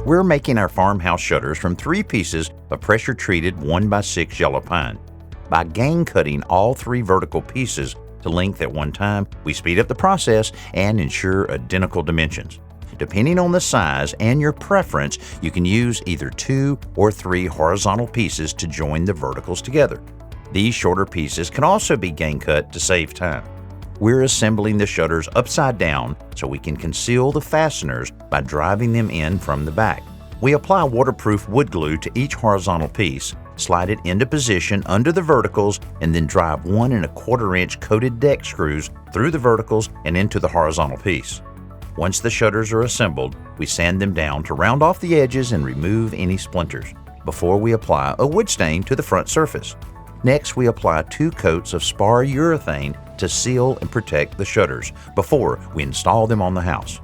We're making our farmhouse shutters from 3 pieces of pressure-treated 1x6 yellow pine. By gang cutting all 3 vertical pieces to length at one time, we speed up the process and ensure identical dimensions. Depending on the size and your preference, you can use either 2 or 3 horizontal pieces to join the verticals together. These shorter pieces can also be gang cut to save time. We're assembling the shutters upside down so we can conceal the fasteners by driving them in from the back. We apply waterproof wood glue to each horizontal piece, slide it into position under the verticals, and then drive 1 1/4 inch coated deck screws through the verticals and into the horizontal piece. Once the shutters are assembled, we sand them down to round off the edges and remove any splinters before we apply a wood stain to the front surface. Next, we apply 2 coats of spar urethane to seal and protect the shutters before we install them on the house.